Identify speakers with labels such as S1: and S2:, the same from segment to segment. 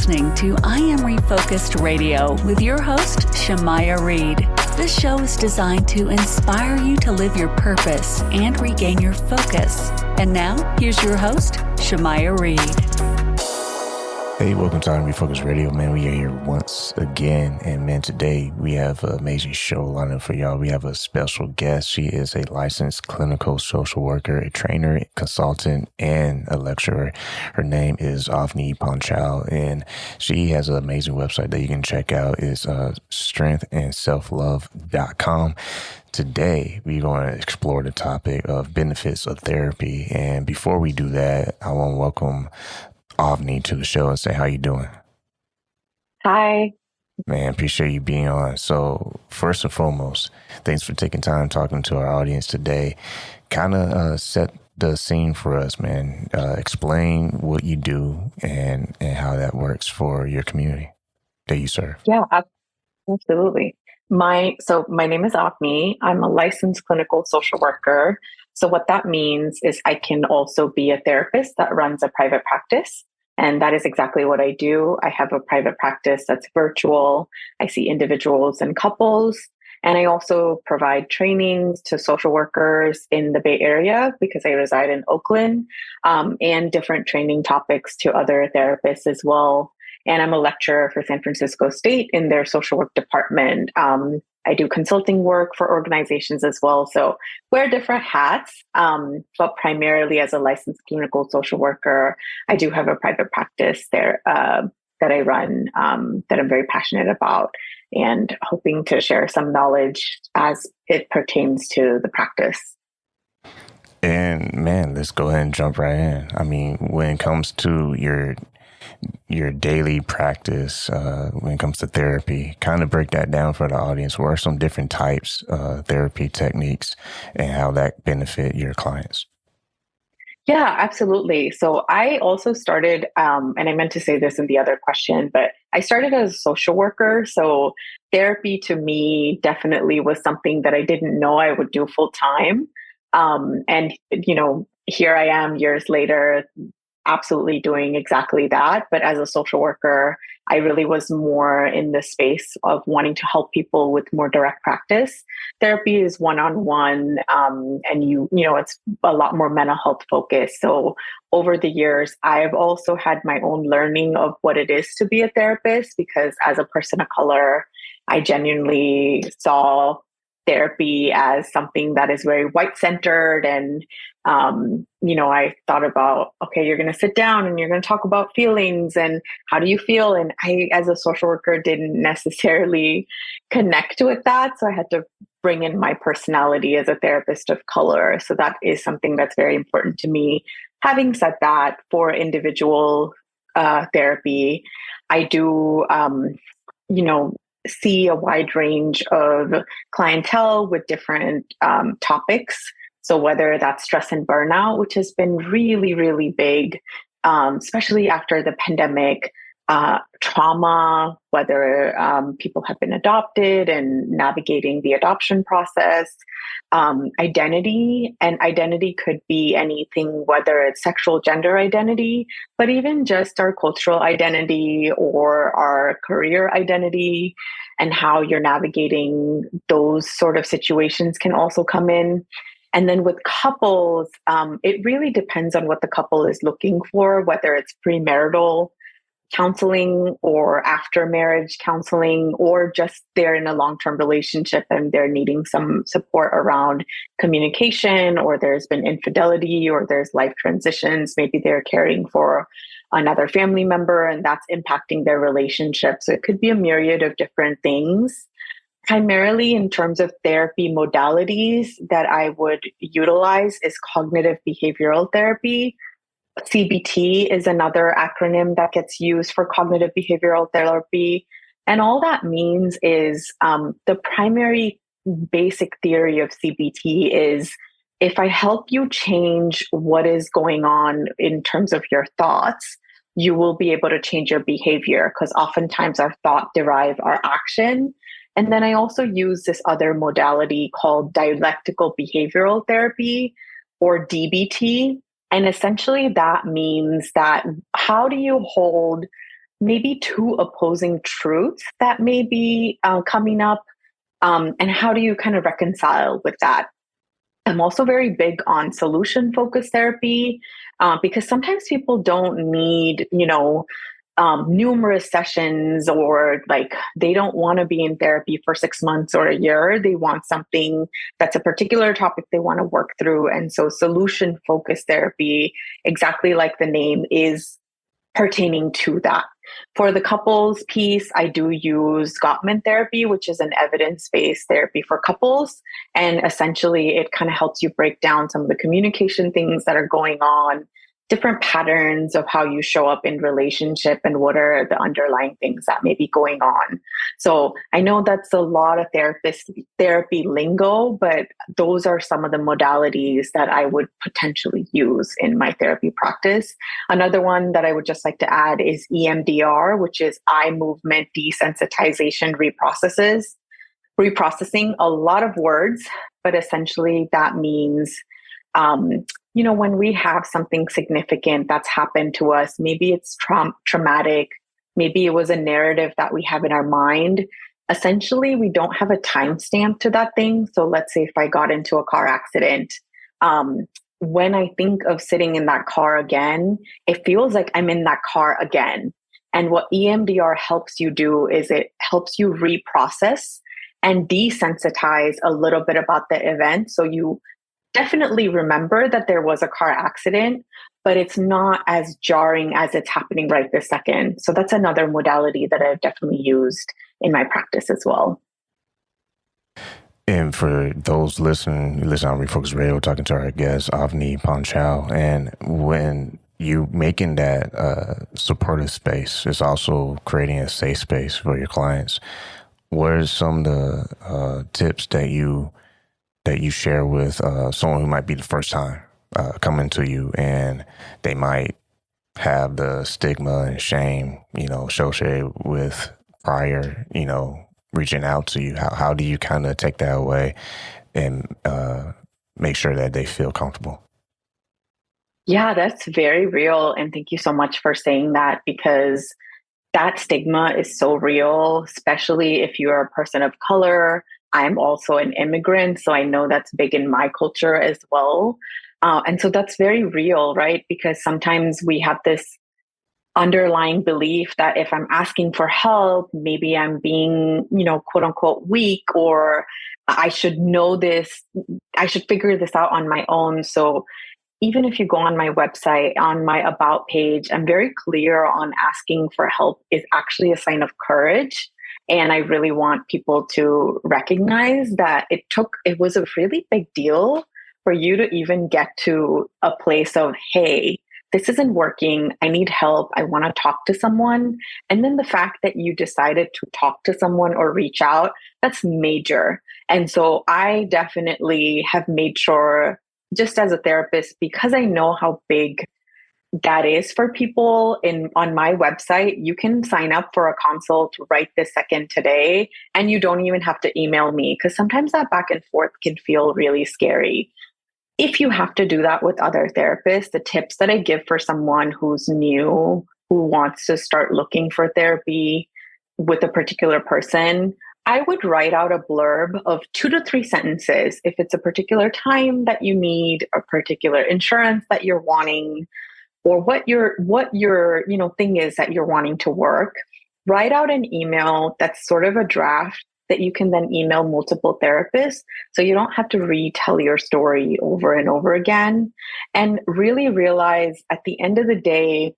S1: listening to I Am Refocused Radio with your host, Shamaya Reed. This show is designed to inspire you to live your purpose and regain your focus. And now, here's your host, Shamaya Reed.
S2: Hey, welcome to I Am Refocused Radio, man. We are here once again, and man, today we have an amazing show lined up for y'all. We have a special guest. She is a licensed clinical social worker, a trainer, consultant, and a lecturer. Her name is Avni Panchal, and she has an amazing website that you can check out. It's strengthandselflove.com. Today, we're going to explore the topic of benefits of therapy. And before we do that, I want to welcome Avni to the show and say, how you doing?
S3: Hi.
S2: Man, appreciate you being on. So first and foremost, thanks for taking time talking to our audience today. Kind of set the scene for us, man. Explain what you do and how that works for your community that you serve.
S3: Yeah, absolutely. My name is Avni. I'm a licensed clinical social worker. So what that means is I can also be a therapist that runs a private practice. And that is exactly what I do. I have a private practice that's virtual. I see individuals and couples. And I also provide trainings to social workers in the Bay Area because I reside in Oakland, and different training topics to other therapists as well. And I'm a lecturer for San Francisco State in their social work department. I do consulting work for organizations as well. So wear different hats, but primarily as a licensed clinical social worker, I do have a private practice there that I run that I'm very passionate about and hoping to share some knowledge as it pertains to the practice.
S2: And man, let's go ahead and jump right in. I mean, when it comes to your daily practice, when it comes to therapy, kind of break that down for the audience. What are some different types of therapy techniques and how that benefit your clients?
S3: Yeah, absolutely. So I also started, and I meant to say this in the other question, but I started as a social worker. So therapy to me definitely was something that I didn't know I would do full time. And, here I am years later, absolutely doing exactly that. But as a social worker, I really was more in the space of wanting to help people with more direct practice. Therapy is one-on-one, and it's a lot more mental health focused. So over the years, I've also had my own learning of what it is to be a therapist, because as a person of color, I genuinely saw therapy as something that is very white-centered. And, I thought about, okay, you're going to sit down and you're going to talk about feelings and how do you feel? And I, as a social worker, didn't necessarily connect with that. So I had to bring in my personality as a therapist of color. So that is something that's very important to me. Having said that, for individual therapy, I do, see a wide range of clientele with different topics. So whether that's stress and burnout, which has been really, really big, especially after the pandemic, trauma, whether people have been adopted and navigating the adoption process, identity, and identity could be anything, whether it's sexual gender identity, but even just our cultural identity or our career identity, and how you're navigating those sort of situations can also come in. And then with couples, it really depends on what the couple is looking for, whether it's premarital counseling or after marriage counseling, or just they're in a long-term relationship and they're needing some support around communication, or there's been infidelity, or there's life transitions. Maybe they're caring for another family member and that's impacting their relationship. So it could be a myriad of different things. Primarily in terms of therapy modalities that I would utilize is cognitive behavioral therapy. CBT is another acronym that gets used for cognitive behavioral therapy. And all that means is the primary basic theory of CBT is if I help you change what is going on in terms of your thoughts, you will be able to change your behavior, because oftentimes our thought derive our action. And then I also use this other modality called dialectical behavioral therapy, or DBT. And essentially that means that how do you hold maybe two opposing truths that may be coming up, and how do you kind of reconcile with that? I'm also very big on solution focused therapy, because sometimes people don't need, numerous sessions, or like they don't want to be in therapy for 6 months or a year. They want something that's a particular topic they want to work through. And so solution focused therapy, exactly like the name, is pertaining to that. For the couples piece, I do use Gottman therapy, which is an evidence-based therapy for couples. And essentially, it kind of helps you break down some of the communication things that are going on, different patterns of how you show up in relationship, and what are the underlying things that may be going on. So I know that's a lot of therapy lingo, but those are some of the modalities that I would potentially use in my therapy practice. Another one that I would just like to add is EMDR, which is eye movement desensitization reprocessing, a lot of words, but essentially that means, when we have something significant that's happened to us, maybe it's traumatic, maybe it was a narrative that we have in our mind. Essentially, we don't have a timestamp to that thing. So let's say if I got into a car accident, when I think of sitting in that car again, it feels like I'm in that car again. And what EMDR helps you do is it helps you reprocess and desensitize a little bit about the event. So you definitely remember that there was a car accident, but it's not as jarring as it's happening right this second. So that's another modality that I've definitely used in my practice as well.
S2: And for those listening on Refocus Radio, talking to our guest, Avni Panchal, and when you making that supportive space, it's also creating a safe space for your clients. What are some of the tips that you share with someone who might be the first time coming to you, and they might have the stigma and shame, associated with prior, reaching out to you? How do you kind of take that away and make sure that they feel comfortable?
S3: Yeah, that's very real. And thank you so much for saying that, because that stigma is so real, especially if you're a person of color. I'm also an immigrant, so I know that's big in my culture as well. And so that's very real, right? Because sometimes we have this underlying belief that if I'm asking for help, maybe I'm being, quote unquote, weak, or I should know this, I should figure this out on my own. So even if you go on my website, on my About page, I'm very clear on asking for help is actually a sign of courage. And I really want people to recognize that it was a really big deal for you to even get to a place of, hey, this isn't working. I need help. I want to talk to someone. And then the fact that you decided to talk to someone or reach out, that's major. And so I definitely have made sure, just as a therapist, because I know how big that is for people, on my website, you can sign up for a consult right this second today, and you don't even have to email me, because sometimes that back and forth can feel really scary. If you have to do that with other therapists, the tips that I give for someone who's new, who wants to start looking for therapy with a particular person, I would write out a blurb of 2 to 3 sentences. If it's a particular time that you need, a particular insurance that you're wanting, or what your thing is that you're wanting to work, write out an email that's sort of a draft that you can then email multiple therapists, so you don't have to retell your story over and over again. And really realize at the end of the day,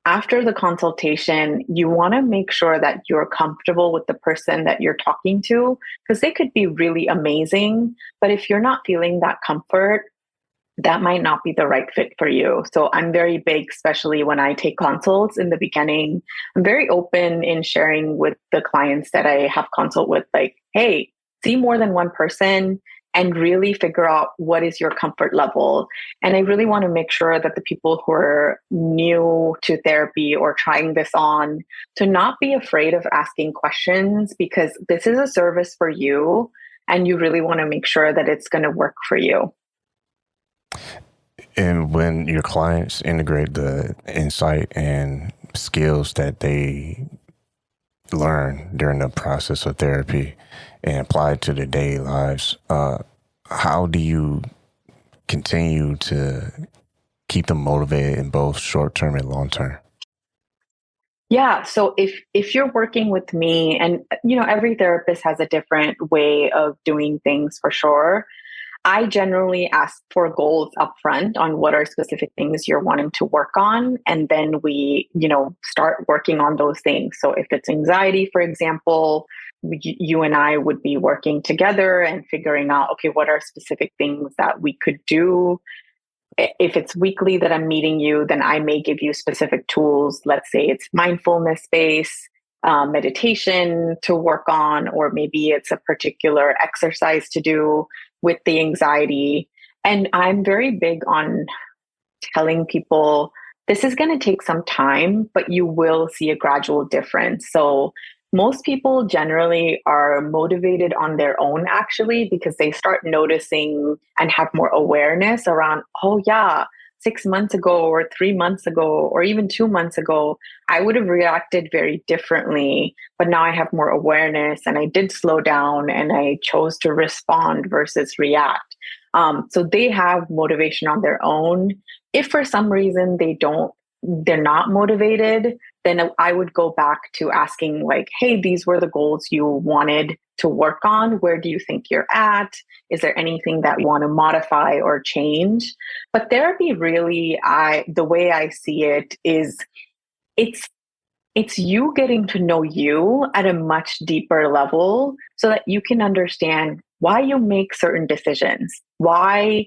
S3: after the consultation, you want to make sure that you're comfortable with the person that you're talking to, because they could be really amazing, but if you're not feeling that comfort, that might not be the right fit for you. So I'm very big, especially when I take consults in the beginning, I'm very open in sharing with the clients that I have consult with, like, hey, see more than one person and really figure out what is your comfort level. And I really want to make sure that the people who are new to therapy or trying this on, to not be afraid of asking questions, because this is a service for you and you really want to make sure that it's going to work for you.
S2: And when your clients integrate the insight and skills that they learn during the process of therapy and apply it to their daily lives, how do you continue to keep them motivated in both short term and long term?
S3: Yeah. So if you're working with me, and every therapist has a different way of doing things for sure. I generally ask for goals upfront on what are specific things you're wanting to work on. And then we, start working on those things. So if it's anxiety, for example, you and I would be working together and figuring out, okay, what are specific things that we could do? If it's weekly that I'm meeting you, then I may give you specific tools. Let's say it's mindfulness-based meditation to work on, or maybe it's a particular exercise to do with the anxiety. And I'm very big on telling people this is going to take some time, but you will see a gradual difference. So most people generally are motivated on their own, actually, because they start noticing and have more awareness around, oh, yeah, 6 months ago or 3 months ago or even 2 months ago, I would have reacted very differently. But now I have more awareness and I did slow down and I chose to respond versus react. So they have motivation on their own. If for some reason they're not motivated, then I would go back to asking, like, hey, these were the goals you wanted to work on. Where do you think you're at? Is there anything that you want to modify or change? But therapy really, the way I see it is it's you getting to know you at a much deeper level so that you can understand why you make certain decisions, why,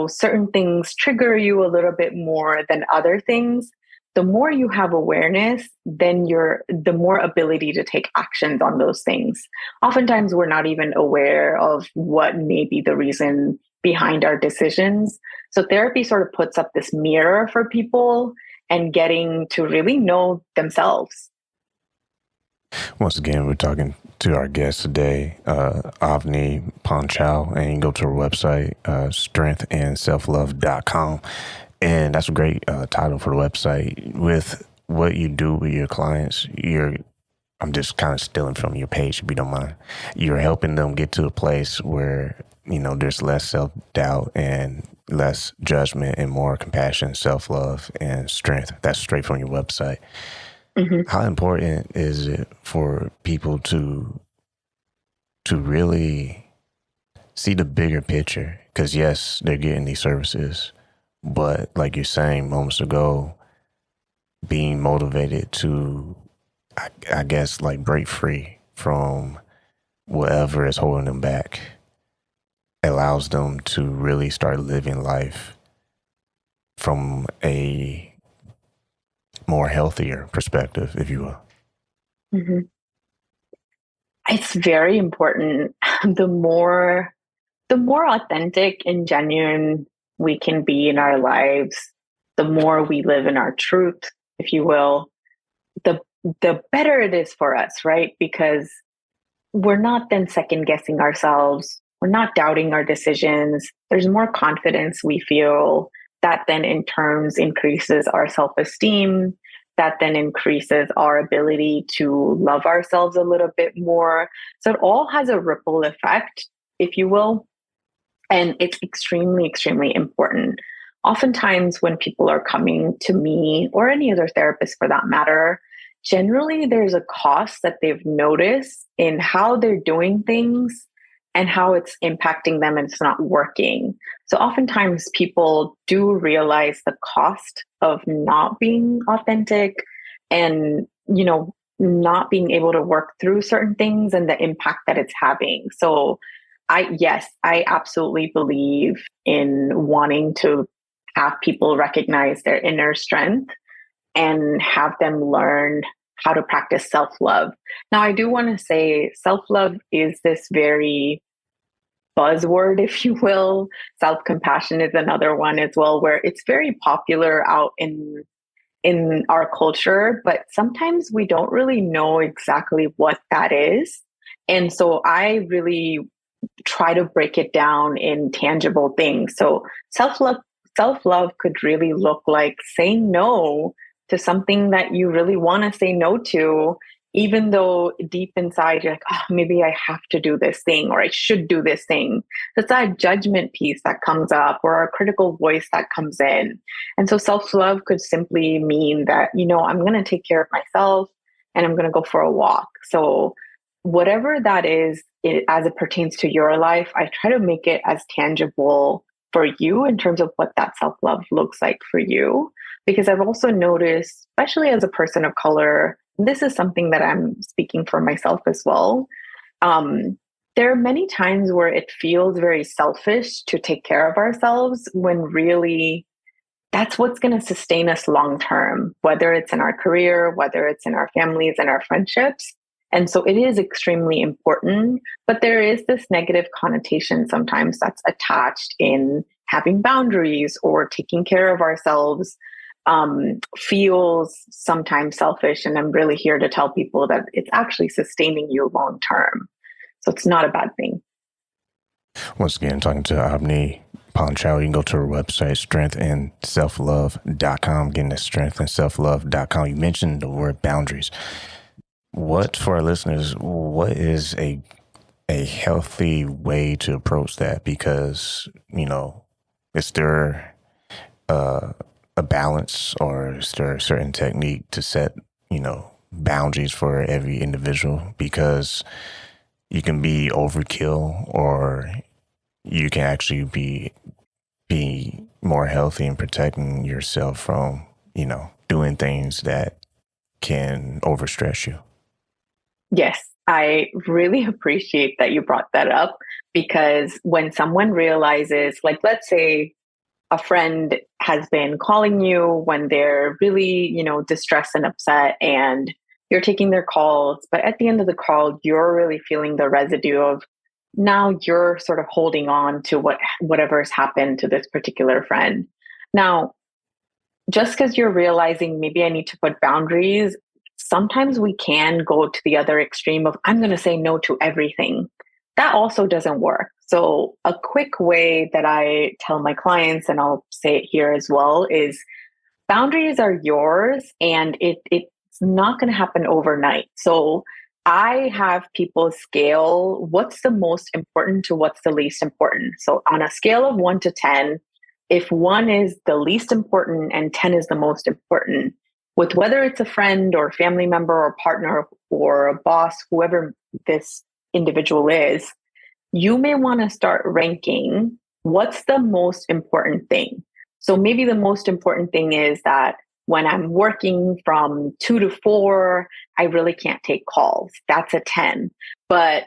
S3: certain things trigger you a little bit more than other things. The more you have awareness, then the more ability to take actions on those things. Oftentimes, we're not even aware of what may be the reason behind our decisions. So therapy sort of puts up this mirror for people and getting to really know themselves.
S2: Once again, we're talking to our guest today, Avni Panchal, and you can go to our website, strengthandselflove.com. And that's a great title for the website. With what you do with your clients, I'm just kind of stealing from your page, if you don't mind. You're helping them get to a place where, there's less self-doubt and less judgment and more compassion, self-love, and strength. That's straight from your website. Mm-hmm. How important is it for people to really see the bigger picture? Because yes, they're getting these services, but like you're saying moments ago, being motivated to, I guess, like break free from whatever is holding them back allows them to really start living life from a more healthier perspective, if you will.
S3: Mm-hmm. It's very important. The more authentic and genuine we can be in our lives, the more we live in our truth, if you will, the better it is for us, right? Because we're not then second guessing ourselves. We're not doubting our decisions. There's more confidence we feel. That then in turns increases our self-esteem. That then increases our ability to love ourselves a little bit more. So it all has a ripple effect, if you will. And it's extremely, extremely important. Oftentimes when people are coming to me or any other therapist for that matter, generally there's a cost that they've noticed in how they're doing things and how it's impacting them and it's not working. So oftentimes people do realize the cost of not being authentic and, not being able to work through certain things and the impact that it's having. So I absolutely believe in wanting to have people recognize their inner strength and have them learn how to practice self-love. Now, I do want to say self-love is this very buzzword, if you will. Self-compassion is another one as well, where it's very popular out in our culture, but sometimes we don't really know exactly what that is. And so I really try to break it down in tangible things. So self-love could really look like saying no to something that you really want to say no to, even though deep inside you're like, oh, maybe I have to do this thing or I should do this thing. It's that judgment piece that comes up or a critical voice that comes in. And so self-love could simply mean that, I'm going to take care of myself and I'm going to go for a walk. So whatever that is, as it pertains to your life, I try to make it as tangible for you in terms of what that self-love looks like for you. Because I've also noticed, especially as a person of color, this is something that I'm speaking for myself as well. There are many times where it feels very selfish to take care of ourselves when really that's what's going to sustain us long term, whether it's in our career, whether it's in our families and our friendships. And so it is extremely important, but there is this negative connotation sometimes that's attached in having boundaries or taking care of ourselves. Feels sometimes selfish. And I'm really here to tell people that it's actually sustaining you long term. So it's not a bad thing.
S2: Once again, talking to Avni Panchal, you can go to her website, strengthandselflove.com. Again, that's strengthandselflove.com. You mentioned the word boundaries. What, for our listeners, what is a healthy way to approach that? Because, is there a balance, or is there a certain technique to set, boundaries for every individual? Because you can be overkill, or you can actually be more healthy in protecting yourself from, doing things that can overstress you.
S3: Yes, I really appreciate that you brought that up, because when someone realizes, like, let's say a friend has been calling you when they're really, distressed and upset, and you're taking their calls, but at the end of the call, you're really feeling the residue of now you're sort of holding on to whatever has happened to this particular friend. Now, just because you're realizing maybe I need to put boundaries, sometimes we can go to the other extreme of I'm going to say no to everything. That also doesn't work. So a quick way that I tell my clients, and I'll say it here as well, is boundaries are yours, and it's not going to happen overnight. So I have people scale what's the most important to what's the least important. So on a scale of 1 to 10, if 1 is the least important and 10 is the most important, with whether it's a friend or family member or partner or a boss, whoever this individual is, you may want to start ranking what's the most important thing. So maybe the most important thing is that when I'm working from 2 to 4, I really can't take calls. That's a 10. But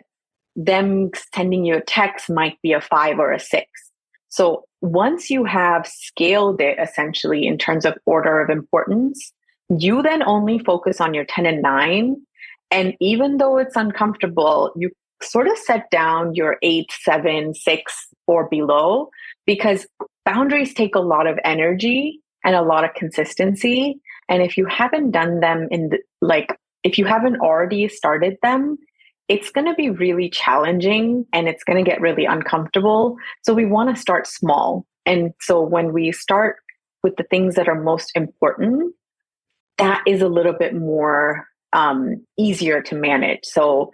S3: them sending you a text might be a 5 or a 6. So once you have scaled it essentially in terms of order of importance, you then only focus on your 10 and 9. And even though it's uncomfortable, you sort of set down your 8, 7, 6, or below, because boundaries take a lot of energy and a lot of consistency. And if you haven't done them if you haven't already started them, it's going to be really challenging and it's going to get really uncomfortable. So we want to start small. And so when we start with the things that are most important, that is a little bit more easier to manage. So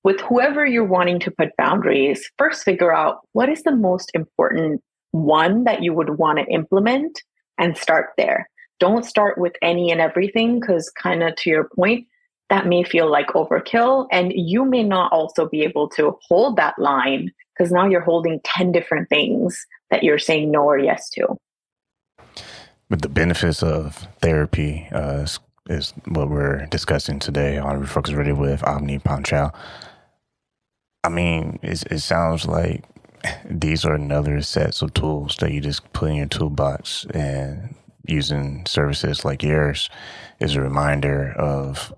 S3: with whoever you're wanting to put boundaries, first figure out what is the most important one that you would want to implement and start there. Don't start with any and everything, because kind of to your point, that may feel like overkill. And you may not also be able to hold that line, because now you're holding 10 different things that you're saying no or yes to.
S2: But the benefits of therapy is what we're discussing today on Refocus Radio with Avni Panchal. I mean, it sounds like these are another sets of tools that you just put in your toolbox, and using services like yours is a reminder of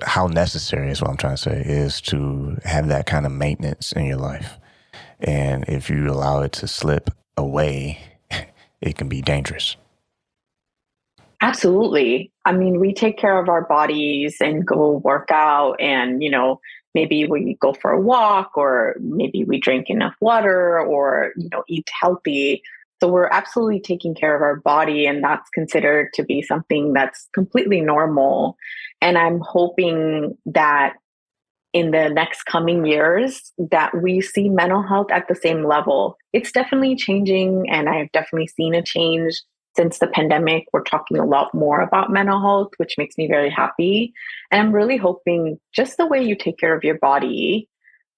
S2: how necessary is what I'm trying to say is to have that kind of maintenance in your life. And if you allow it to slip away, it can be dangerous.
S3: Absolutely. I mean, we take care of our bodies and go work out, and, maybe we go for a walk, or maybe we drink enough water, or, eat healthy. So we're absolutely taking care of our body, and that's considered to be something that's completely normal. And I'm hoping that in the next coming years that we see mental health at the same level. It's definitely changing, and I've definitely seen a change since the pandemic. We're talking a lot more about mental health, which makes me very happy. And I'm really hoping just the way you take care of your body,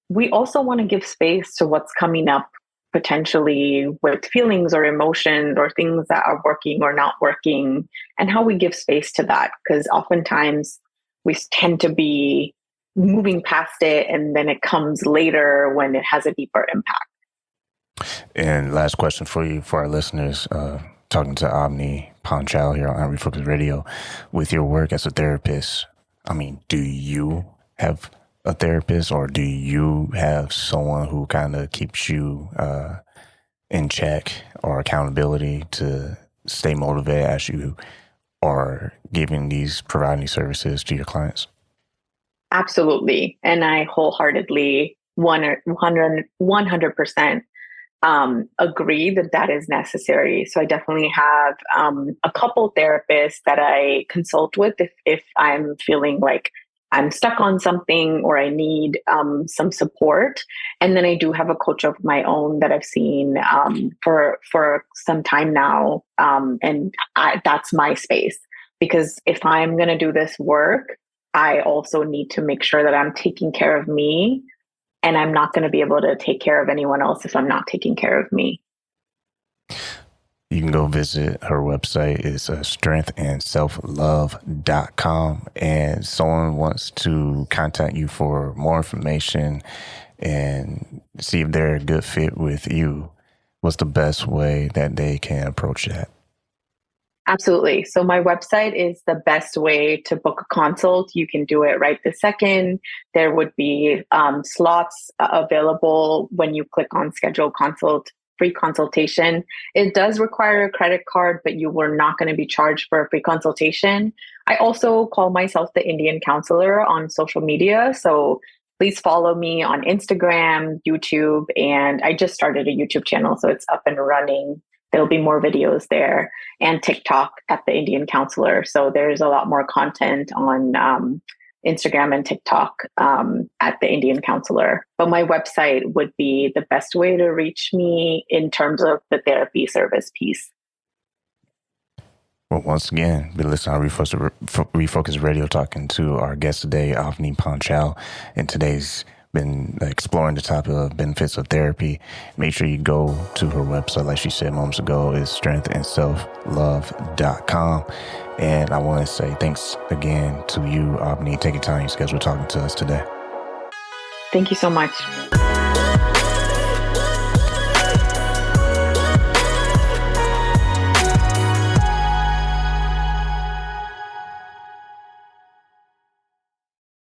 S3: we also want to give space to what's coming up potentially with feelings or emotions or things that are working or not working, and how we give space to that. Because oftentimes we tend to be moving past it, and then it comes later when it has a deeper impact.
S2: And last question for you, for our listeners, talking to Avni Panchal here on Refocus Radio. With your work as a therapist, I mean, do you have a therapist, or do you have someone who kind of keeps you in check or accountability to stay motivated as you are providing these services to your clients?
S3: Absolutely. And I wholeheartedly 100% agree that that is necessary. So I definitely have a couple therapists that I consult with if I'm feeling like I'm stuck on something or I need some support. And then I do have a coach of my own that I've seen for some time now. And that's my space, because if I'm going to do this work, I also need to make sure that I'm taking care of me, and I'm not going to be able to take care of anyone else if I'm not taking care of me.
S2: You can go visit her website. It's strengthandselflove.com. And someone wants to contact you for more information and see if they're a good fit with you. What's the best way that they can approach that?
S3: Absolutely. So my website is the best way to book a consult. You can do it right this second. There would be slots available when you click on schedule consult, free consultation. It does require a credit card, but you were not going to be charged for a free consultation. I also call myself the Indian counselor on social media. So please follow me on Instagram, YouTube, and I just started a YouTube channel, so it's up and running. There'll be more videos there, and TikTok at the Indian Counselor. So there's a lot more content on Instagram and TikTok at the Indian Counselor. But my website would be the best way to reach me in terms of the therapy service piece.
S2: Well, once again, been listening to Refocus Radio, talking to our guest today, Avni Panchal, and today's been exploring the topic of benefits of therapy. Make sure you go to her website, like she said moments ago, is strengthandselflove.com. And I want to say thanks again to you, Avni, taking time in your schedule talking to us today.
S3: Thank you so much.